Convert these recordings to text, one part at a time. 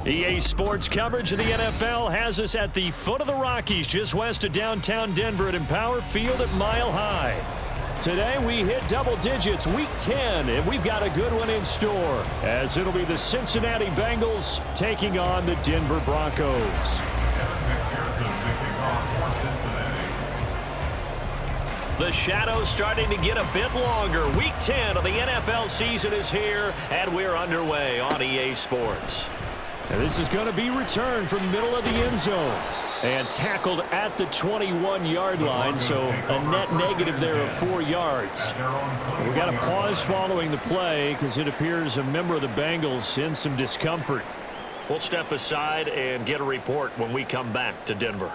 EA Sports coverage of the NFL has us at the foot of the Rockies, just west of downtown Denver at Empower Field at Mile High. Today we hit double digits, Week 10, and we've got a good one in store, as it'll be the Cincinnati Bengals taking on the Denver Broncos. The shadow's starting to get a bit longer. Week 10 of the NFL season is here, and we're underway on EA Sports. And this is going to be returned from the middle of the end zone and tackled at the 21-yard line, so a net negative there of 4 yards. We've got a pause following the play because it appears a member of the Bengals in some discomfort. We'll step aside and get a report when we come back to Denver.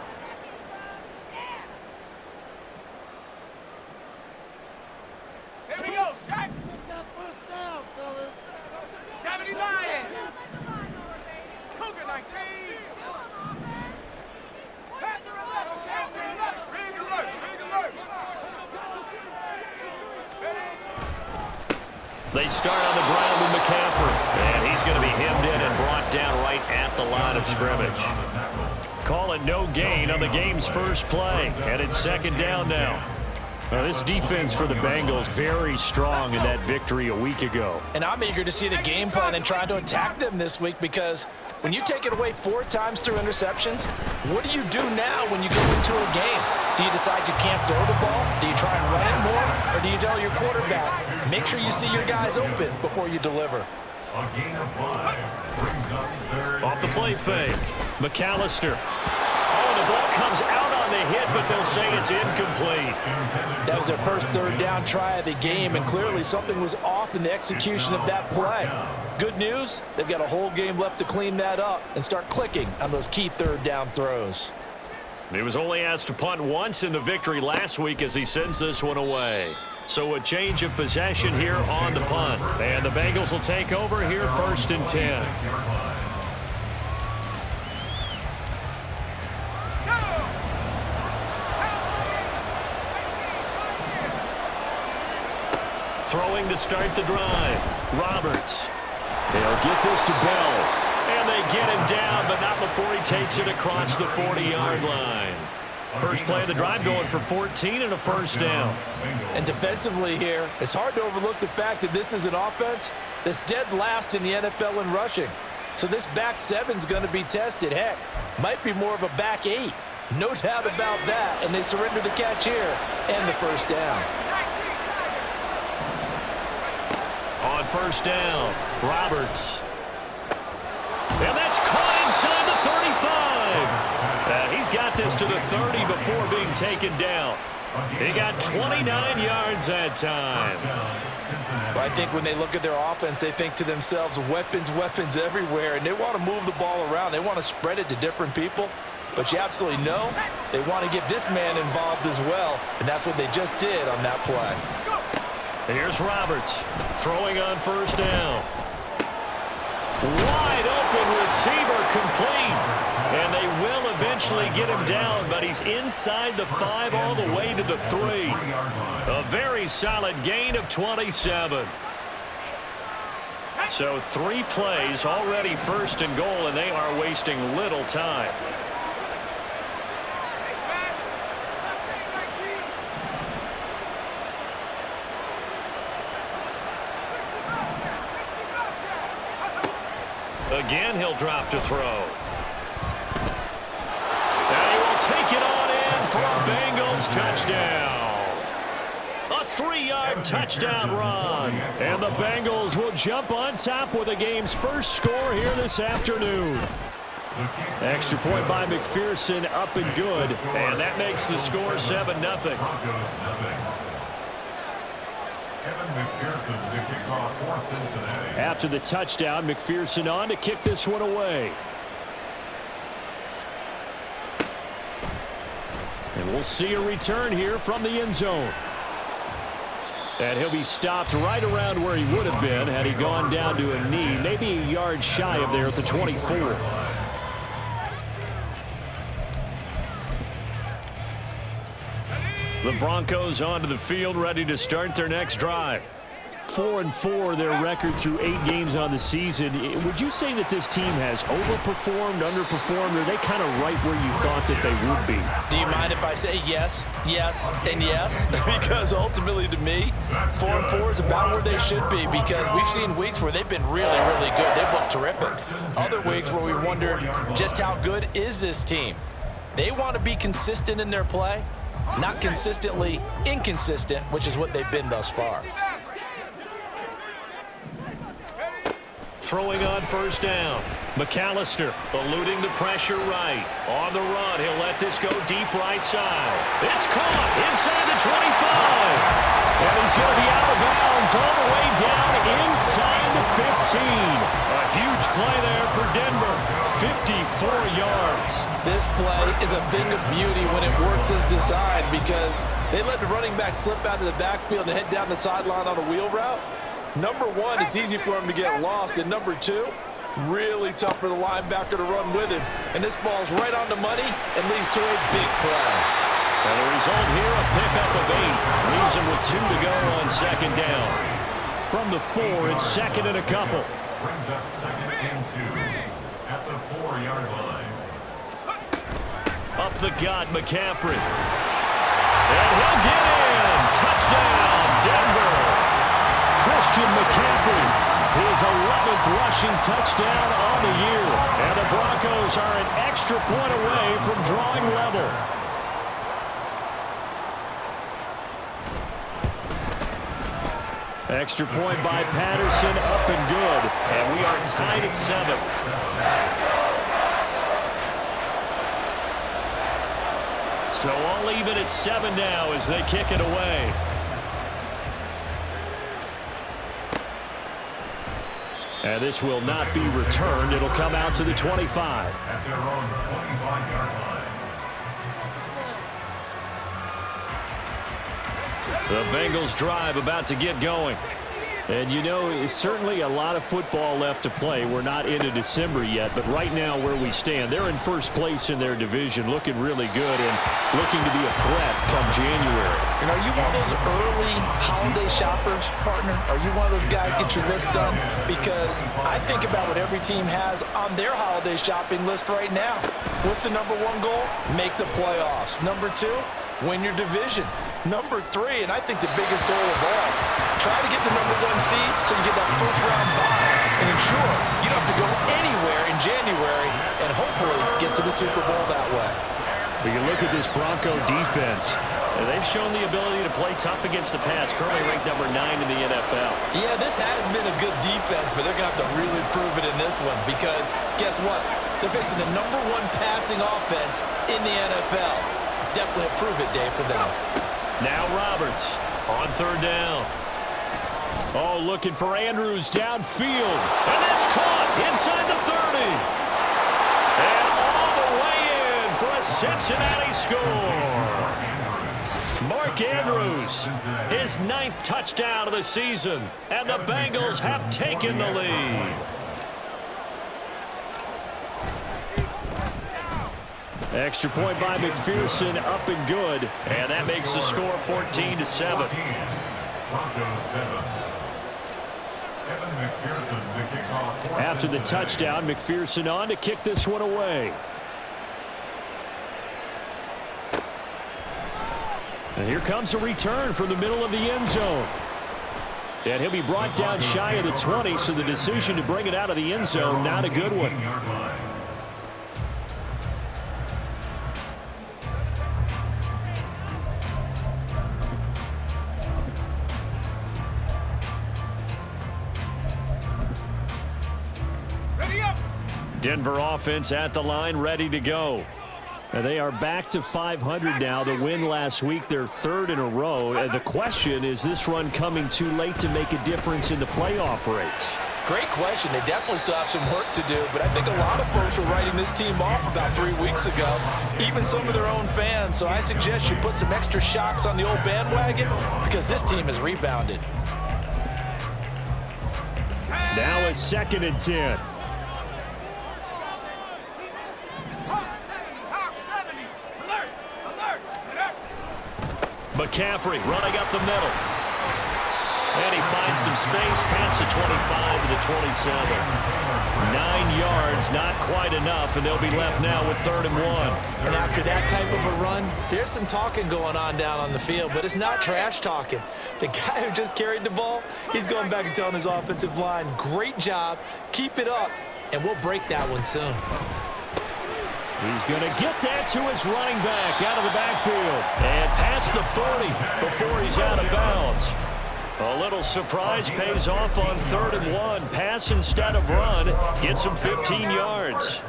Here we go, Shaq. Get that first down, fellas. 70 Lions. Cougar 19. Panther 11. Panther 11. Big alert. Big alert. They start on the ground with McCaffrey, and he's going to be hemmed in and brought down right at the line of scrimmage. Call it no gain on the game's first play, and it's second down now. This defense for the Bengals very strong in that victory a week ago. And I'm eager to see the game plan and try to attack them this week, because when you take it away 4 times through interceptions, what do you do now when you go into a game? Do you decide you can't throw the ball? Do you try and run it more? Or do you tell your quarterback, make sure you see your guys open before you deliver? Off the play fake, McAllister. Oh, the ball comes out on the hit, but they'll say it's incomplete. That was their first third down try of the game, and clearly something was off in the execution of that play. Good news, they've got a whole game left to clean that up and start clicking on those key third down throws. He was only asked to punt once in the victory last week as he sends this one away. So a change of possession here on the punt. And the Bengals will take over here, 1st and 10. Throwing to start the drive. Roberts. They'll get this to Bell. And they get him down, but not before he takes it across the 40-yard line. First play of the drive going for 14 and a first down. And defensively here, it's hard to overlook the fact that this is an offense that's dead last in the NFL in rushing. So this back 7's going to be tested. Heck, might be more of a back 8. No doubt about that. And they surrender the catch here and the first down. On first down, Roberts. And that's caught inside the 35. He's got this to the 30 before being taken down. He got 29 yards that time. Well, I think when they look at their offense, they think to themselves, weapons, weapons everywhere, and they want to move the ball around. They want to spread it to different people. But you absolutely know they want to get this man involved as well, and that's what they just did on that play. Here's Roberts throwing on first down. Wide open receiver, complete. And they will eventually get him down, but he's inside the 5 all the way to the 3. A very solid gain of 27. So 3 plays already 1st and goal, and they are wasting little time. Again, he'll drop to throw. And he will take it on in for a Bengals touchdown. A 3-yard touchdown run. And the Bengals will jump on top with the game's first score here this afternoon. Extra point by McPherson, up and good. And that makes the score 7-0. After the touchdown, McPherson on to kick this one away. And we'll see a return here from the end zone. And he'll be stopped right around where he would have been had he gone down to a knee, maybe a yard shy of there at the 24. The Broncos onto the field, ready to start their next drive. 4-4 their record through 8 games on the season. Would you say that this team has overperformed, underperformed, or are they kind of right where you thought that they would be? Do you mind if I say yes, yes, and yes? Because ultimately to me, 4-4 is about where they should be, because we've seen weeks where they've been really, really good. They've looked terrific. Other weeks where we've wondered just how good is this team. They want to be consistent in their play, not consistently inconsistent, which is what they've been thus far. Throwing on first down. McAllister eluding the pressure right. On the run, he'll let this go deep right side. It's caught inside the 25. And he's going to be out of bounds all the way down inside the 15. A huge play there for Denver. 54 yards. This play is a thing of beauty when it works as designed, because they let the running back slip out of the backfield and head down the sideline on a wheel route. Number one, it's easy for him to get lost. And number two, really tough for the linebacker to run with him. And this ball's right on the money and leads to a big play. And the result here, a pickup of 8. Leaves him with 2 to go on second down. From the 4, it's second and a couple. Brings up second and 2 at the 4-yard line. Up the gut, McCaffrey. And he'll get in. Touchdown, Denver. Christian McCaffrey, his 11th rushing touchdown on the year. And the Broncos are an extra point away from drawing level. Extra point by Patterson, up and good. And we are tied at 7. So all even at 7 now as they kick it away. And this will not be returned. It'll come out to the 25. At their own 25-yard line. The Bengals drive about to get going. And you know, it's certainly a lot of football left to play. We're not into December yet, but right now where we stand, they're in first place in their division, looking really good and looking to be a threat come January. And are you one of those early holiday shoppers, partner? Are you one of those guys get your list done? Because I think about what every team has on their holiday shopping list right now. What's the number 1 goal? Make the playoffs. Number 2, win your division. Number 3, and I think the biggest goal of all, try to get the number 1 seed so you get that first-round bye and ensure you don't have to go anywhere in January and hopefully get to the Super Bowl that way. We can look at this Bronco defense. They've shown the ability to play tough against the pass, currently ranked number 9 in the NFL. Yeah, this has been a good defense, but they're going to have to really prove it in this one because guess what? They're facing the number 1 passing offense in the NFL. It's definitely a prove-it day for them. Now Roberts on third down. Oh, looking for Andrews downfield. And that's caught inside the 30. And all the way in for a Cincinnati score. Mark Andrews, his 9th touchdown of the season. And the Bengals have taken the lead. Extra point by McPherson, up and good. And that makes the score 14 to 7. Broncos 7. Evan McPherson, the kickoff for After the Cincinnati. touchdown, McPherson on to kick this one away. And here comes a return from the middle of the end zone. And he'll be brought down shy of the 20, so the decision to bring it out of the end zone, not a good one. Denver offense at the line, ready to go. And they are back to 500 now. The win last week, their 3rd in a row. The question is this run coming too late to make a difference in the playoff race? Great question. They definitely still have some work to do, but I think a lot of folks were writing this team off about 3 weeks ago, even some of their own fans. So I suggest you put some extra shocks on the old bandwagon because this team has rebounded. Now a 2nd and 10. McCaffrey running up the middle. And he finds some space past the 25 to the 27. 9 yards, not quite enough, and they'll be left now with 3rd and 1. And after that type of a run, there's some talking going on down on the field, but it's not trash talking. The guy who just carried the ball, he's going back and telling his offensive line, great job, keep it up, and we'll break that one soon. He's going to get that to his running back out of the backfield. And past the 40 before he's out of bounds. A little surprise pays off on 3rd and 1. Pass instead of run. Gets him 15 yards.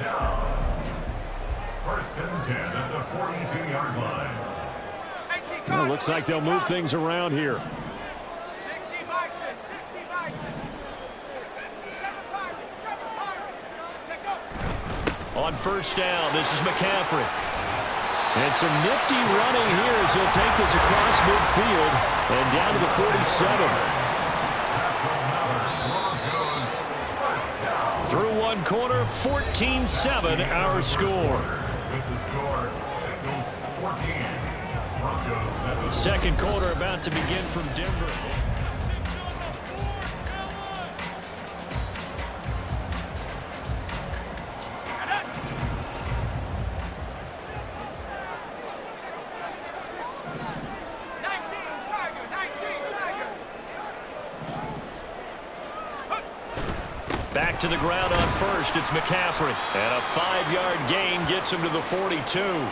1st and 10 at the 42-yard line. Well, looks like they'll move things around here. 60 Bison, 60 Bison. 7 Pirates. Check up. On 1st down, this is McCaffrey. And some nifty running here as he'll take this across midfield and down to the 47. Through one corner, 14-7 our score. With the score, Bengals 14, Broncos 7. Second quarter about to begin from Denver. Back to the ground on 1st. It's McCaffrey. And a 5-yard gain gets him to the 42.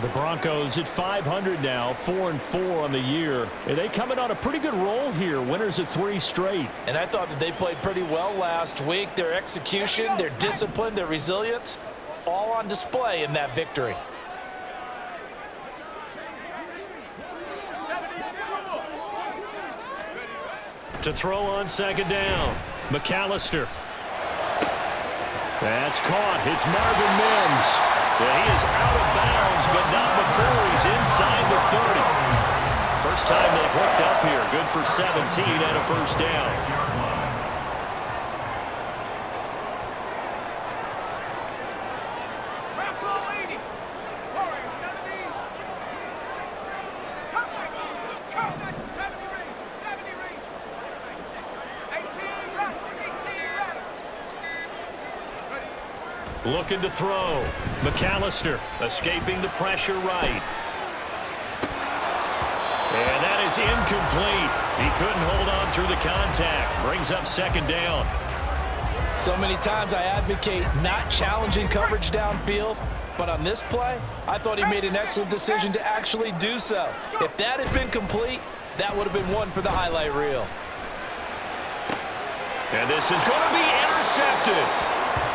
The Broncos at 500 now, 4-4 on the year. And they coming on a pretty good roll here. Winners of 3 straight. And I thought that they played pretty well last week. Their execution, their discipline, their resilience, all on display in that victory. To throw on 2nd down. McAllister. That's caught. It's Marvin Mims. Yeah, he is out of bounds, but not before he's inside the 30. First time they've hooked up here. Good for 17 and a 1st down. Looking to throw. McAllister escaping the pressure right. And that is incomplete. He couldn't hold on through the contact. Brings up 2nd down. So many times I advocate not challenging coverage downfield, but on this play, I thought he made an excellent decision to actually do so. If that had been complete, that would have been one for the highlight reel. And this is going to be intercepted.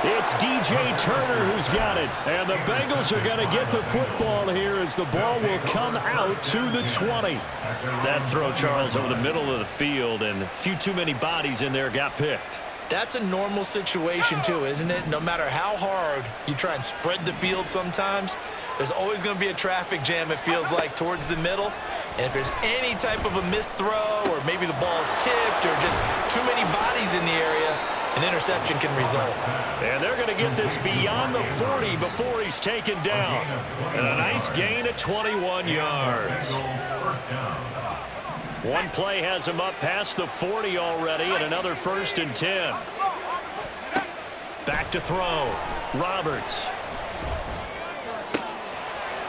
It's DJ Turner who's got it. And the Bengals are going to get the football here as the ball will come out to the 20. That throw, Charles, over the middle of the field, and a few too many bodies in there got picked. That's a normal situation, too, isn't it? No matter how hard you try and spread the field sometimes, there's always going to be a traffic jam, it feels like, towards the middle. And if there's any type of a missed throw or maybe the ball's tipped or just too many bodies in the area, an interception can result. And they're going to get this beyond the 40 before he's taken down. And a nice gain at 21 yards. One play has him up past the 40 already, and another 1st and 10. Back to throw. Roberts.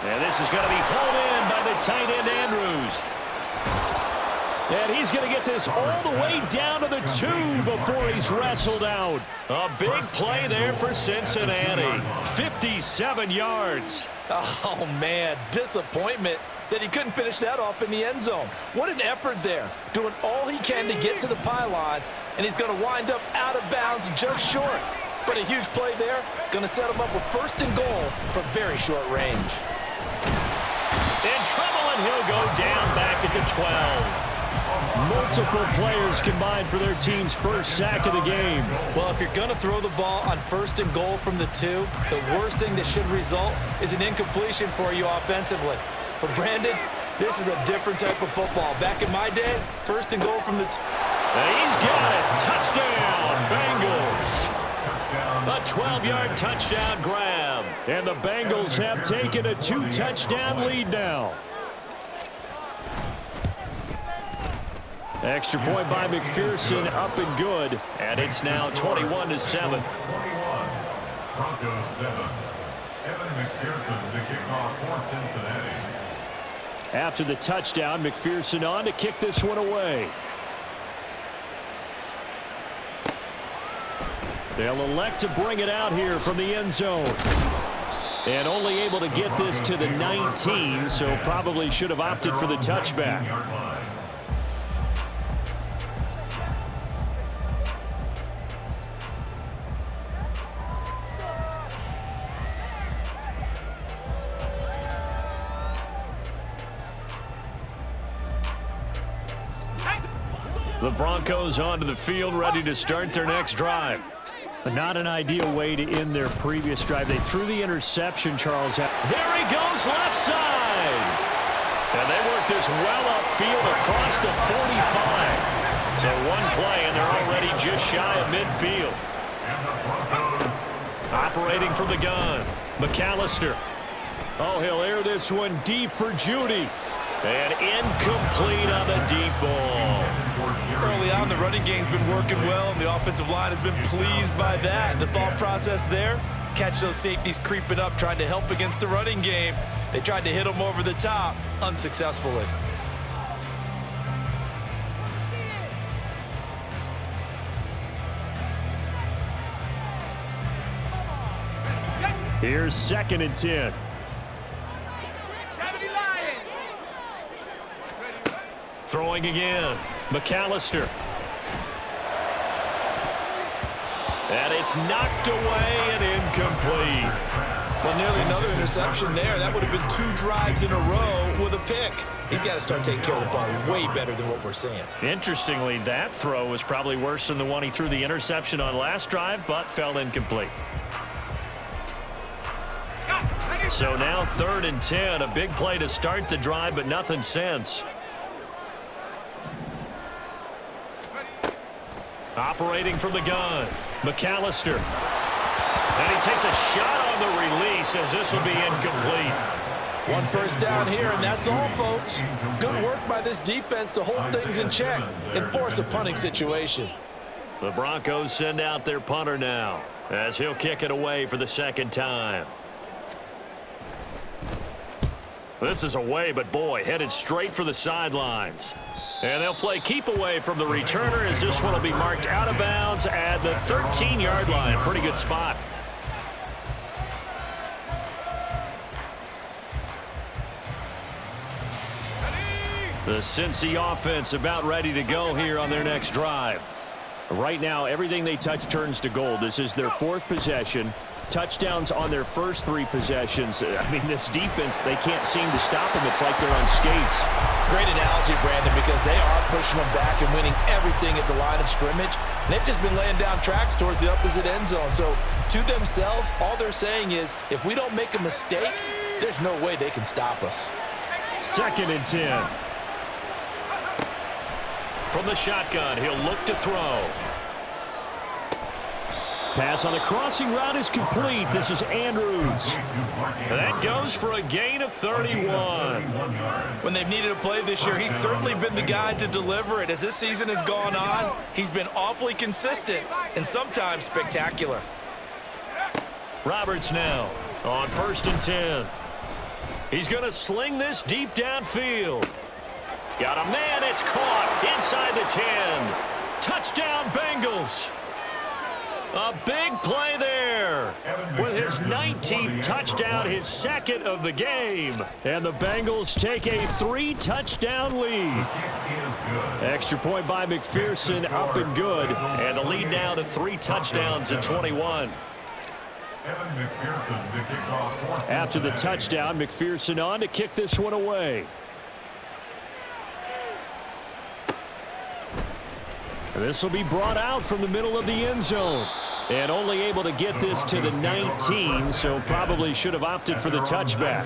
And this is going to be hauled in by the tight end Andrews. And he's going to get this all the way down to the 2 before he's wrestled out. A big play there for Cincinnati. 57 yards. Oh, man, disappointment that he couldn't finish that off in the end zone. What an effort there, doing all he can to get to the pylon, and he's going to wind up out of bounds just short. But a huge play there, going to set him up with 1st and goal from very short range. In trouble, and he'll go down back at the 12. Multiple players combined for their team's 1st sack of the game. Well, if you're going to throw the ball on 1st and goal from the 2, the worst thing that should result is an incompletion for you offensively. But Brandon, this is a different type of football. Back in my day, 1st and goal from the 2. And he's got it. Touchdown, Bengals. A 12-yard touchdown grab. And the Bengals have taken a 2-touchdown lead now. Extra point by McPherson, up and good. And it's now 21-7. Broncos 7. Evan McPherson, the kickoff for Cincinnati. After the touchdown, McPherson on to kick this one away. They'll elect to bring it out here from the end zone. And only able to get this to the 19, so probably should have opted for the touchback. The Broncos onto the field, ready to start their next drive. Not an ideal way to end their previous drive. They threw the interception, Charles. There he goes, left side. And they work this well upfield across the 45. So one play, and they're already just shy of midfield. Operating from the gun, McAllister. Oh, he'll air this one deep for Judy. And incomplete on the deep ball. Early on, the running game's been working well, and the offensive line has been pleased by that. The thought process there, catch those safeties creeping up, trying to help against the running game. They tried to hit them over the top, unsuccessfully. Here's 2nd and 10. Throwing again, McAllister. And it's knocked away and incomplete. Well, nearly another interception there. That would have been 2 drives in a row with a pick. He's got to start taking care of the ball way better than what we're seeing. Interestingly, that throw was probably worse than the one he threw the interception on last drive, but fell incomplete. So now 3rd and 10, a big play to start the drive, but nothing since. Operating from the gun, McAllister. And he takes a shot on the release as this will be incomplete. 1 first down here, and that's all, folks. Good work by this defense to hold things in check and force a punting situation. The Broncos send out their punter now as he'll kick it away for the 2nd time. This is away, but boy, headed straight for the sidelines. And they'll play keep away from the returner as this one will be marked out of bounds at the 13-yard line. Pretty good spot. The Cincy offense about ready to go here on their next drive. Right now, everything they touch turns to gold. This is their 4th possession. Touchdowns on their first 3 possessions. I mean, this defense, they can't seem to stop them. It's like they're on skates. Great analogy, Brandon, because they are pushing them back and winning everything at the line of scrimmage. And they've just been laying down tracks towards the opposite end zone. So to themselves, all they're saying is, if we don't make a mistake, there's no way they can stop us. 2nd and 10. From the shotgun, he'll look to throw. Pass on the crossing route is complete. This is Andrews. And that goes for a gain of 31. When they've needed a play this year, he's certainly been the guy to deliver it. As this season has gone on, he's been awfully consistent and sometimes spectacular. Roberts now on 1st and 10. He's going to sling this deep downfield. Got a man, it's caught inside the 10. Touchdown, Bengals. A big play there with his 19th touchdown, his 2nd of the game. And the Bengals take a 3-touchdown lead. Extra point by McPherson, up and good. And the lead now to 3 touchdowns in 21. After the touchdown, McPherson on to kick this one away. This will be brought out from the middle of the end zone. And only able to get this to the 19, so probably should have opted for the touchback.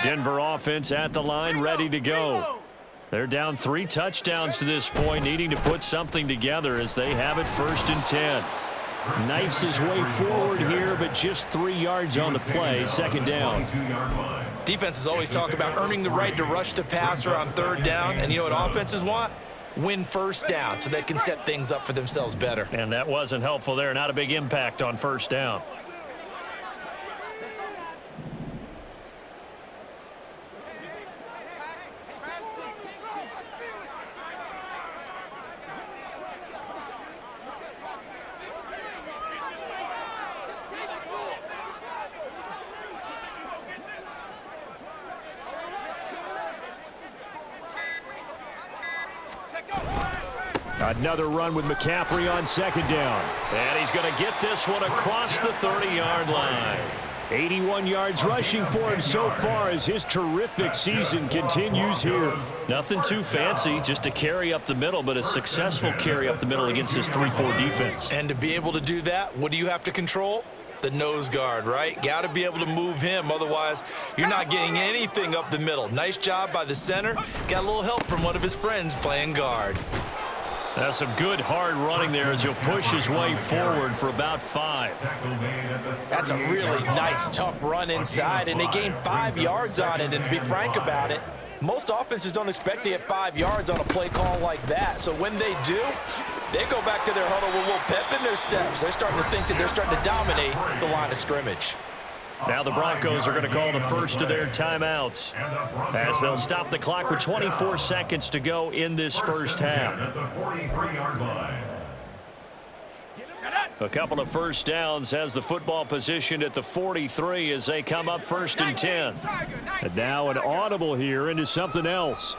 Denver offense at the line, ready to go. They're down 3 touchdowns to this point, needing to put something together as they have it 1st and 10. Knifes his way forward here, but just 3 yards on the play, 2nd down. Defenses always talk about earning the right to rush the passer on 3rd down, and you know what offenses want? Win 1st down so they can set things up for themselves better. And that wasn't helpful there. Not a big impact on 1st down. Another run with McCaffrey on 2nd down. And he's going to get this one across the 30-yard line. 81 yards rushing for him so far as his terrific season continues here. Nothing too fancy, just a carry up the middle, but a successful carry up the middle against this 3-4 defense. And to be able to do that, what do you have to control? The nose guard, right? Got to be able to move him. Otherwise, you're not getting anything up the middle. Nice job by the center. Got a little help from one of his friends playing guard. That's some good hard running there as he'll push his way forward for about 5. That's a really nice, tough run inside, and they gained 5 yards on it. And to be frank about it, most offenses don't expect to get 5 yards on a play call like that. So when they do, they go back to their huddle with a little pep in their steps. They're starting to think that they're starting to dominate the line of scrimmage. Now the Broncos are going to call the first of their timeouts as they'll stop the clock with 24 seconds to go in this first half. A couple of first downs has the football positioned at the 43 as they come up 1st and 10. And now an audible here into something else.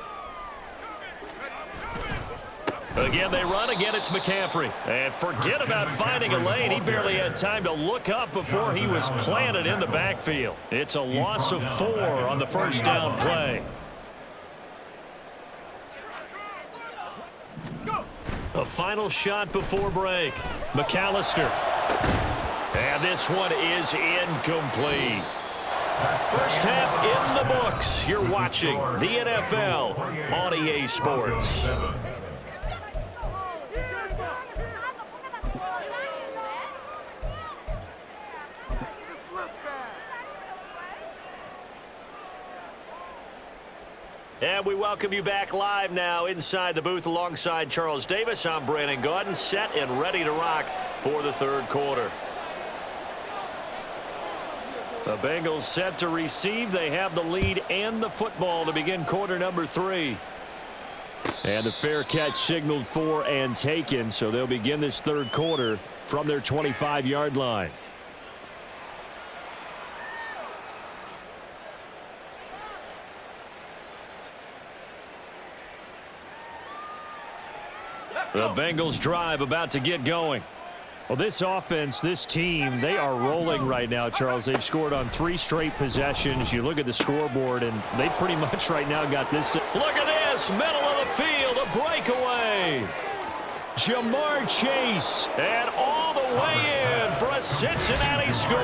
Again, they run. Again, it's McCaffrey. And forget about finding a lane. He barely had time to look up before he was planted in the backfield. It's a loss of 4 on the first down play. A final shot before break. McAllister. And this one is incomplete. First half in the books. You're watching the NFL on EA Sports. And we welcome you back live now inside the booth alongside Charles Davis. I'm Brandon Gaudin, set and ready to rock for the 3rd quarter. The Bengals set to receive. They have the lead and the football to begin quarter number 3. And the fair catch signaled for and taken, so they'll begin this 3rd quarter from their 25-yard line. The Bengals drive about to get going. Well, this offense, this team, they are rolling right now, Charles. They've scored on 3 straight possessions. You look at the scoreboard, and they pretty much right now got this. Look at this, middle of the field, a breakaway. Jamar Chase, and all the way in for a Cincinnati score.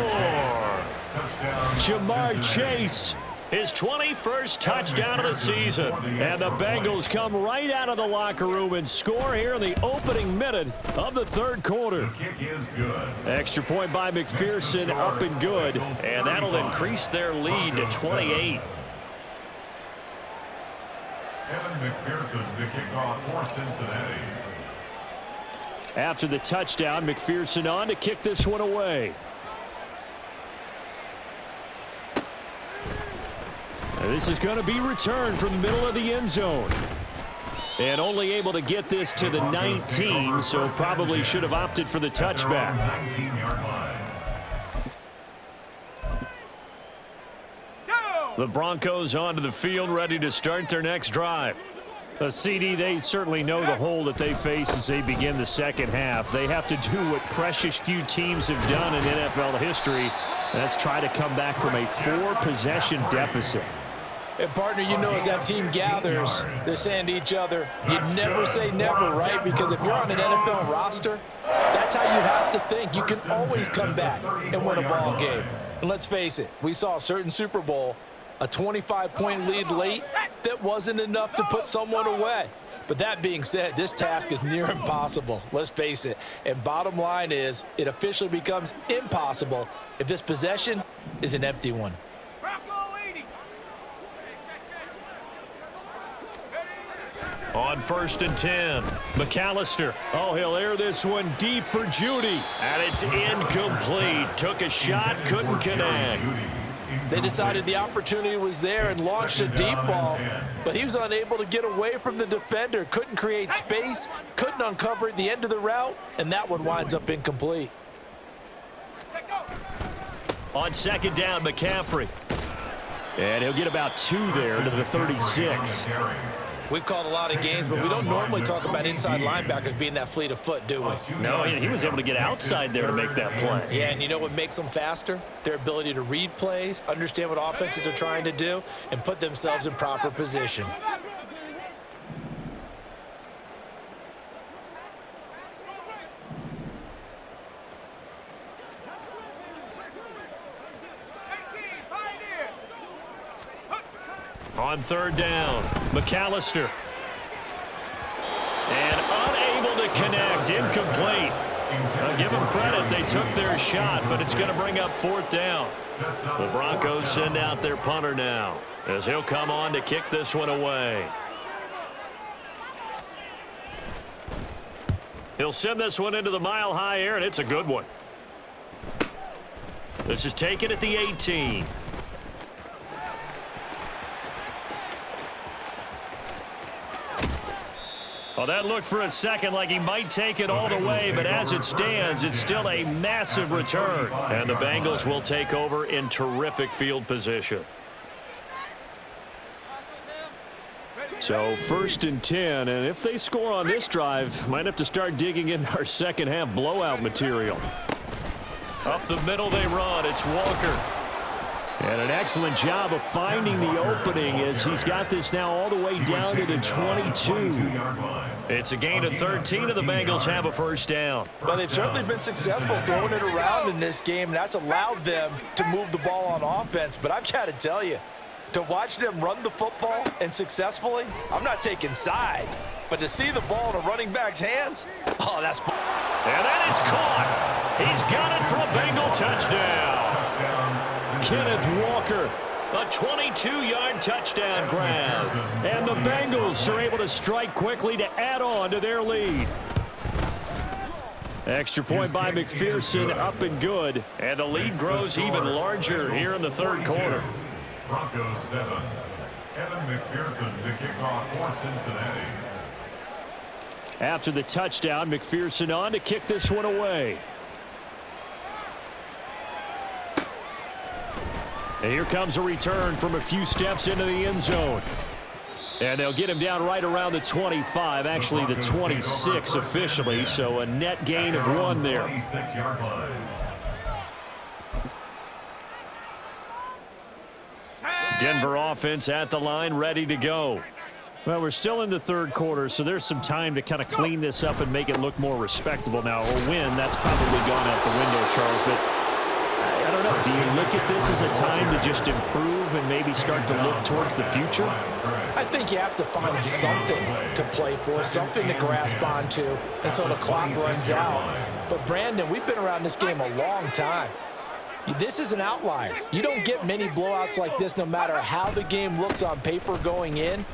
Jamar Chase. His 21st touchdown of the season. And the Bengals come right out of the locker room and score here in the opening minute of the 3rd quarter. The kick is good. Extra point by McPherson, up and good. And that'll increase their lead to 28. Evan McPherson to kick off for Cincinnati. After the touchdown, McPherson on to kick this one away. This is going to be returned from the middle of the end zone. And only able to get this to the 19, so probably should have opted for the touchback. The Broncos onto the field, ready to start their next drive. A CD, they certainly know the hole that they face as they begin the 2nd half. They have to do what precious few teams have done in NFL history. That's try to come back from a 4-possession deficit. And partner, you know, as that team gathers, they're saying to each other, you never say never, right? Because if you're on an NFL roster, that's how you have to think. You can always come back and win a ball game. And let's face it, we saw a certain Super Bowl A 25-point lead late, that wasn't enough to put someone away. But that being said, this task is near impossible. Let's face it. And bottom line is, it officially becomes impossible if this possession is an empty one. On 1st and 10, McAllister. Oh, he'll air this one deep for Judy. And it's incomplete. Took a shot, couldn't connect. They decided the opportunity was there and launched a deep ball, but he was unable to get away from the defender. Couldn't create space, couldn't uncover at the end of the route, and that one winds up incomplete. On 2nd down, McCaffrey. And he'll get about 2 there to the 36. We've called a lot of games, but we don't normally talk about inside linebackers being that fleet of foot, do we? No, he was able to get outside there to make that play. Yeah, and you know what makes them faster? Their ability to read plays, understand what offenses are trying to do, and put themselves in proper position. On 3rd down, McAllister. And unable to connect, incomplete. I'll give them credit, they took their shot, but it's going to bring up 4th down. The Broncos send out their punter now, as he'll come on to kick this one away. He'll send this one into the mile-high air, and it's a good one. This is taken at the 18. Well, that looked for a second like he might take it all the way, but as it stands, it's still a massive return. And the Bengals will take over in terrific field position. So 1st and 10, and if they score on this drive, might have to start digging in our second-half blowout material. Up the middle they run. It's Walker. And an excellent job of finding the opening as he's got this now all the way down to the 22. It's a gain of 13, and the Bengals have a 1st down. Well, they've certainly been successful throwing it around in this game, and that's allowed them to move the ball on offense. But I've got to tell you, to watch them run the football and successfully, I'm not taking sides, but to see the ball in a running back's hands, oh, that's fun. And that is caught. He's got it for a Bengal touchdown. Kenneth Walker, a 22-yard touchdown grab. And the Bengals are able to strike quickly to add on to their lead. Extra point by McPherson, up and good. And the lead grows even larger here in the 3rd quarter. Broncos 7. Evan McPherson to kick off for Cincinnati. After the touchdown, McPherson on to kick this one away. And here comes a return from a few steps into the end zone. And they'll get him down right around the 25, actually the 26 officially, so a net gain of 1 there. Denver offense at the line, ready to go. Well, we're still in the 3rd quarter, so there's some time to kind of clean this up and make it look more respectable now. A win, that's probably gone out the window, Charles, but I don't know. Do you look at this as a time to just improve and maybe start to look towards the future? I think you have to find something to play for, something to grasp onto until the clock runs out. But, Brandon, we've been around this game a long time. This is an outlier. You don't get many blowouts like this no matter how the game looks on paper going in.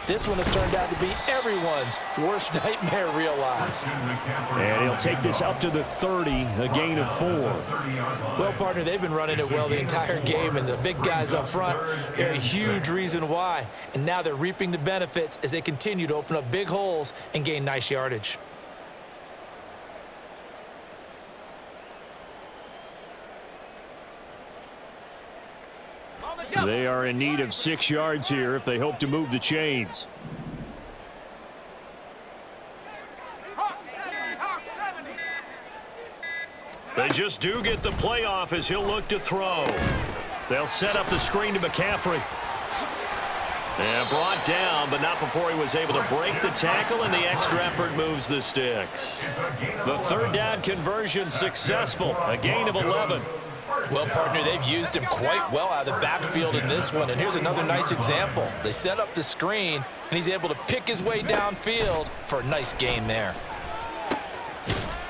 This one has turned out to be everyone's worst nightmare realized. And he'll take this up to the 30, a gain of 4. Well, partner, they've been running it well the entire game, and the big guys up front, they're a huge reason why. And now they're reaping the benefits as they continue to open up big holes and gain nice yardage. They are in need of 6 yards here if they hope to move the chains. They just do get the playoff as he'll look to throw. They'll set up the screen to McCaffrey. And brought down, but not before he was able to break the tackle, and the extra effort moves the sticks. The 3rd down conversion successful, a gain of 11. Well, partner, they've used him quite well out of the backfield in this one. And here's another nice example. They set up the screen, and he's able to pick his way downfield for a nice gain there.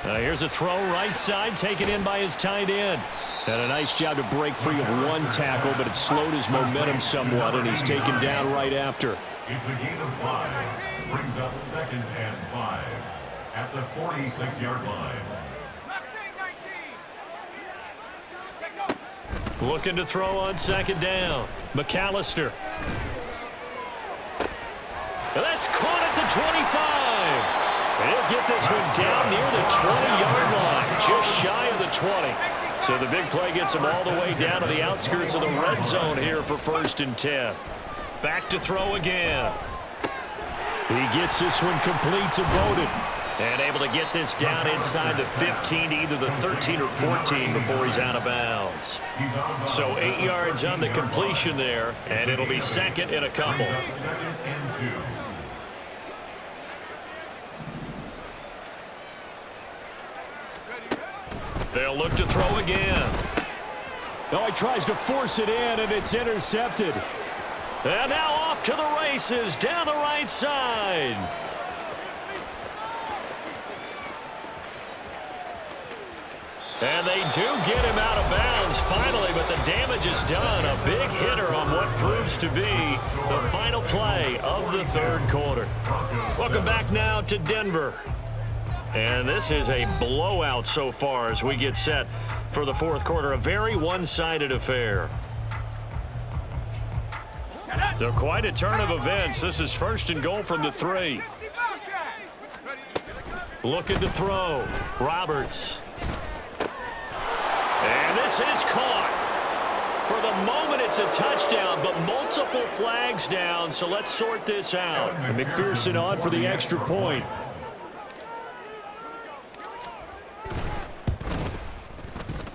Here's a throw right side, taken in by his tight end. And a nice job to break free of one tackle, but it slowed his momentum somewhat, and he's taken down right after. It's a gain of 5. Brings up 2nd and 5 at the 46-yard line. Looking to throw on 2nd down. McAllister. And that's caught at the 25. And he'll get this one down near the 20-yard line, just shy of the 20. So the big play gets him all the way down to the outskirts of the red zone here for 1st and 10. Back to throw again. He gets this one complete to Bowden. And able to get this down inside the 15 to either the 13 or 14 before he's out of bounds. So 8 yards on the completion there, and it'll be 2nd and a couple. They'll look to throw again. Oh, he tries to force it in, and it's intercepted. And now off to the races down the right side. And they do get him out of bounds finally, but the damage is done. A big hitter on what proves to be the final play of the 3rd quarter. Welcome back now to Denver. And this is a blowout so far as we get set for the 4th quarter. A very one-sided affair. So quite a turn of events. This is 1st and goal from the 3. Looking to throw. Roberts. And this is caught. For the moment, it's a touchdown, but multiple flags down, so let's sort this out. And McPherson on for the extra point.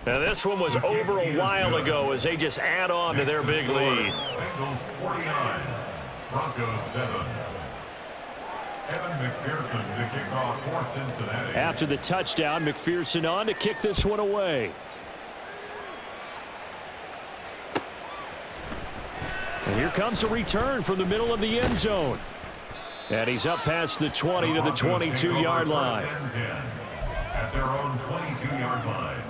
Now, this one was over a while ago as they just add on to their big lead. Bengals 49, Broncos 7. Evan McPherson to kick off for Cincinnati. After the touchdown, McPherson on to kick this one away. And here comes a return from the middle of the end zone. And he's up past the 20 to the 22-yard line. At their own 22-yard line.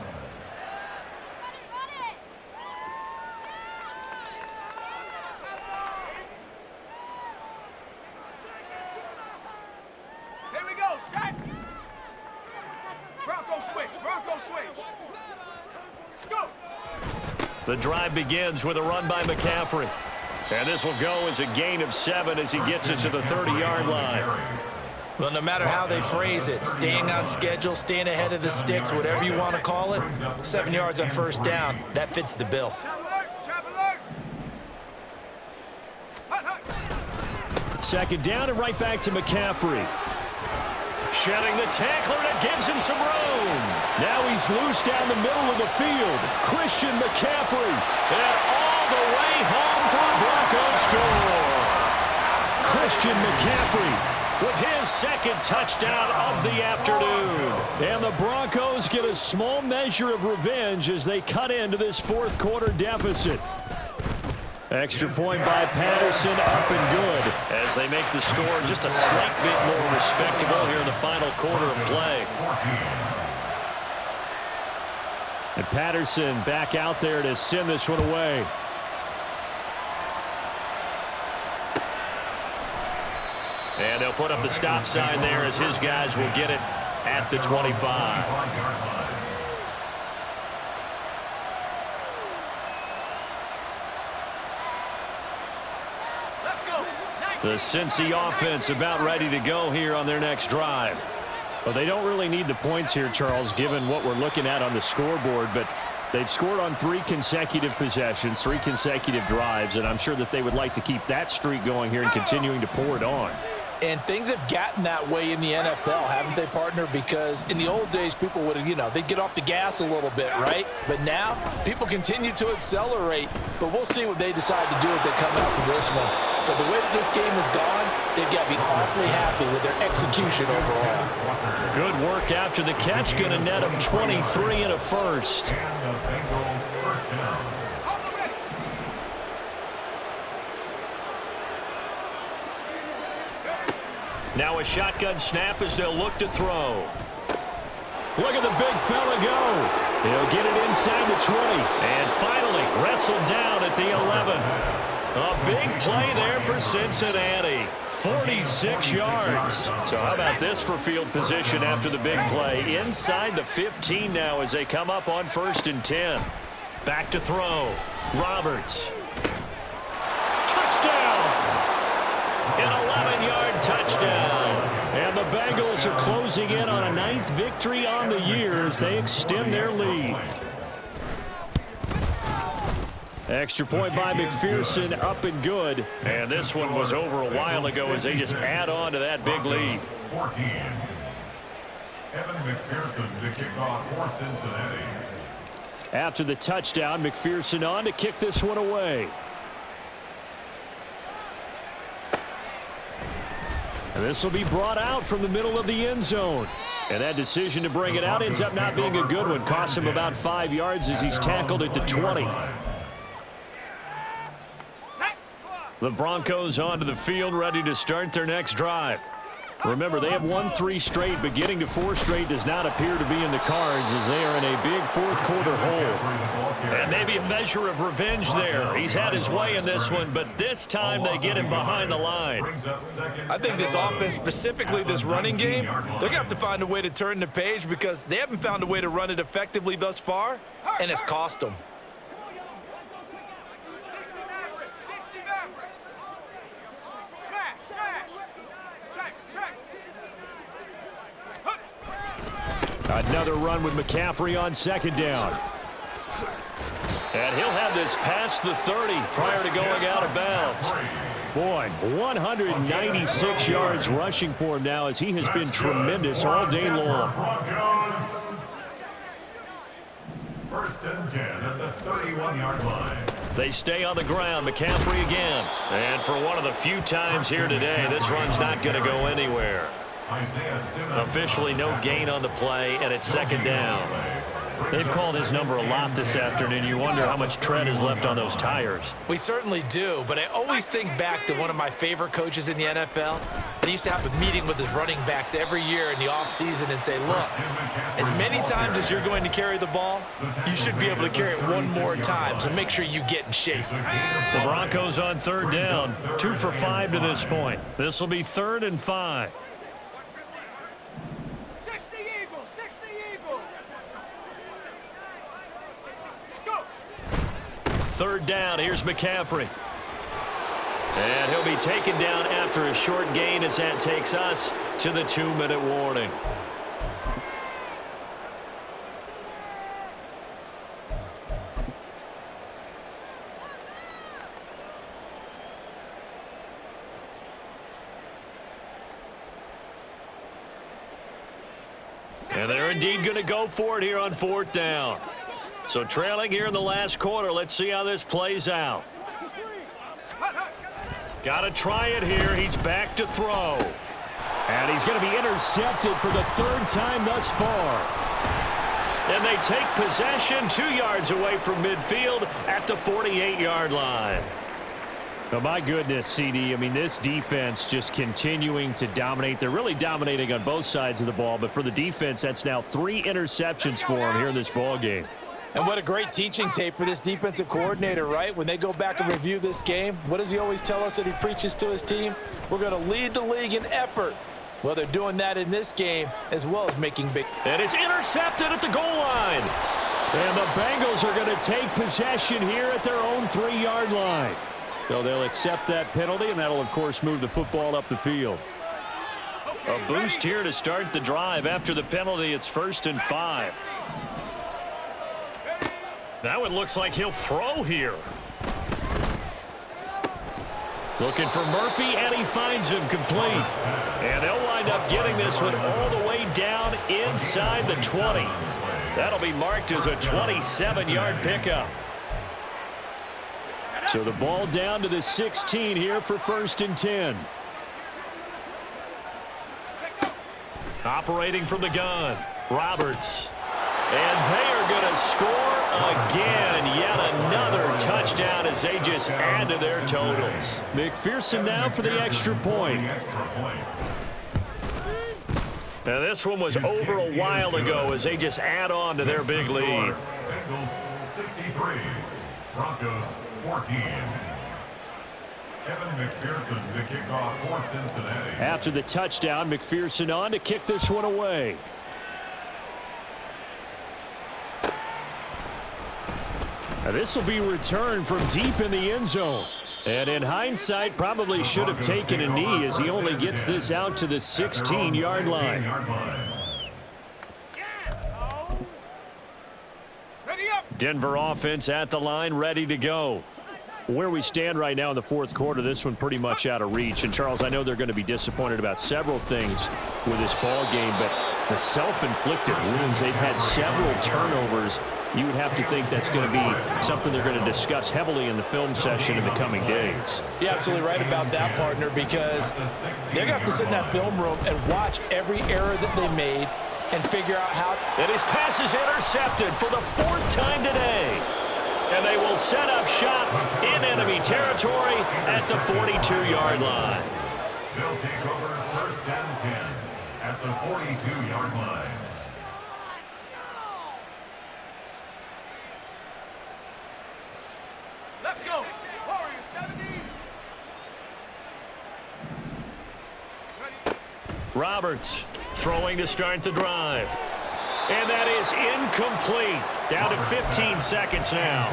Here we go, set. Bronco switch, Bronco switch. Go. The drive begins with a run by McCaffrey. And this will go as a gain of 7 as he gets it to the 30-yard line. Well, no matter how they phrase it, staying on schedule, staying ahead of the sticks, whatever you want to call it, 7 yards on 1st down, that fits the bill. Trap alert. Hut, hut. 2nd down and right back to McCaffrey. Shedding the tackler, and it gives him some room. Now he's loose down the middle of the field. Christian McCaffrey. And all the way home for a Broncos score. Christian McCaffrey with his 2nd touchdown of the afternoon. And the Broncos get a small measure of revenge as they cut into this 4th quarter deficit. Extra point by Patterson, up and good, as they make the score just a slight bit more respectable here in the final quarter of play. And Patterson back out there to send this one away. And they'll put up the stop sign there as his guys will get it at the 25. The Cincy offense about ready to go here on their next drive. Well, they don't really need the points here, Charles, given what we're looking at on the scoreboard, but they've scored on 3 consecutive possessions, 3 consecutive drives, and I'm sure that they would like to keep that streak going here and continuing to pour it on. And things have gotten that way in the NFL, haven't they, partner? Because in the old days, people would, they'd get off the gas a little bit, right? But now, people continue to accelerate. But we'll see what they decide to do as they come out for this one. But the way that this game has gone, they've got to be awfully happy with their execution overall. Good work after the catch. Going to net them 23 and a first. And the Bengals first down. Now a shotgun snap as they'll look to throw. Look at the big fella go. He'll get it inside the 20. And finally wrestled down at the 11. A big play there for Cincinnati. 46 yards. So how about this for field position after the big play? Inside the 15 now as they come up on 1st and 10. Back to throw. Roberts. Touchdown! An 11-yard touchdown. And the Bengals are closing in on a 9th victory on the year as they extend their lead. Extra point by McPherson, up and good. And this one was over a while ago as they just add on to that big lead. 14. Evan McPherson to kick off for Cincinnati. After the touchdown, McPherson on to kick this one away. And this will be brought out from the middle of the end zone. And that decision to bring it out ends up not being a good one. Costs him about 5 yards as he's tackled at the 20. The Broncos onto the field, ready to start their next drive. Remember, they have won 3 straight, but getting to 4 straight does not appear to be in the cards as they are in a big fourth-quarter hole. And maybe a measure of revenge there. He's had his way in this one, but this time they get him behind the line. I think this offense, specifically this running game, they're going to have to find a way to turn the page because they haven't found a way to run it effectively thus far, and it's cost them. Another run with McCaffrey on 2nd down. And he'll have this past the 30 prior to going out of bounds. Boy, 196 yards rushing for him now as he has been tremendous all day long. First and 10 at the 31-yard line. They stay on the ground. McCaffrey again. And for one of the few times here today, this run's not going to go anywhere. Officially no gain on the play, and it's 2nd down. They've called his number a lot this afternoon. You wonder how much tread is left on those tires. We certainly do, but I always think back to one of my favorite coaches in the NFL. And he used to have a meeting with his running backs every year in the offseason and say, look, as many times as you're going to carry the ball, you should be able to carry it one more time, so make sure you get in shape. The Broncos on 3rd down, 2 for 5 to this point. This will be 3rd and 5. 3rd down, here's McCaffrey. And he'll be taken down after a short gain as that takes us to the 2-minute warning. And they're indeed going to go for it here on 4th down. So trailing here in the last quarter. Let's see how this plays out. Got to try it here. He's back to throw. And he's going to be intercepted for the 3rd time thus far. And they take possession 2 yards away from midfield at the 48-yard line. Oh, my goodness, CD. I mean, this defense just continuing to dominate. They're really dominating on both sides of the ball. But for the defense, that's now 3 interceptions for them here in this ball game. And what a great teaching tape for this defensive coordinator, right? When they go back and review this game, what does he always tell us that he preaches to his team? We're going to lead the league in effort. Well, they're doing that in this game as well as making big. And it's intercepted at the goal line. And the Bengals are going to take possession here at their own 3-yard line. So they'll accept that penalty, and that'll, of course, move the football up the field. A boost here to start the drive. After the penalty, it's 1st and 5. Now it looks like he'll throw here. Looking for Murphy, and he finds him complete. And they'll wind up getting this one all the way down inside the 20. That'll be marked as a 27-yard pickup. So the ball down to the 16 here for 1st and 10. Operating from the gun, Roberts. And they are going to score again. Yet another touchdown as they just add to their totals. McPherson now for the extra point. Now this one was over a while ago as they just add on to their big lead. Bengals 63, Broncos 14. Evan McPherson to kick off for Cincinnati. After the touchdown, McPherson on to kick this one away. Now this will be returned from deep in the end zone. And in hindsight, probably should have taken a knee as he only gets this out to the 16-yard line. Denver offense at the line, ready to go. Where we stand right now in the fourth quarter, this one pretty much out of reach. And, Charles, I know they're going to be disappointed about several things with this ball game, but the self-inflicted wounds, they've had several turnovers. You would have to think that's going to be something they're going to discuss heavily in the film session in the coming days. You're absolutely right about that, partner, because they're going to have to sit in that film room and watch every error that they made and figure out how. And his pass is intercepted for the fourth time today. And they will set up shop in enemy territory at the 42-yard line. They'll take over first and 10 at the 42-yard line. Let's go. Warriors 70. Ready. Roberts throwing to start the drive. And that is incomplete. Down to 15 seconds now.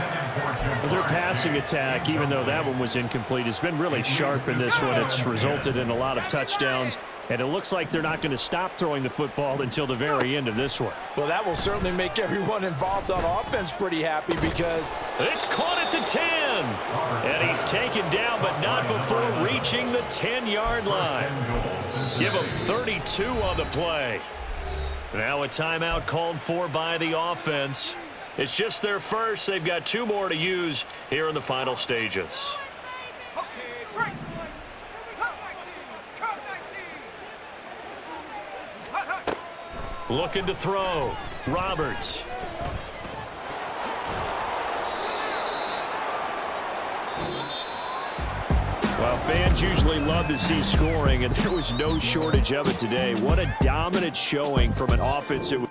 Their passing attack, even though that one was incomplete, has been really sharp in this one. It's resulted in a lot of touchdowns, and it looks like they're not going to stop throwing the football until the very end of this one. Well, that will certainly make everyone involved on offense pretty happy because it's caught at the 10. And he's taken down, but not before reaching the 10-yard line. Give him 32 on the play. Now a timeout called for by the offense. It's just their first. They've got two more to use here in the final stages. Okay, break. Cut 19. Looking to throw. Roberts. Well, fans usually love to see scoring, and there was no shortage of it today. What a dominant showing from an offense that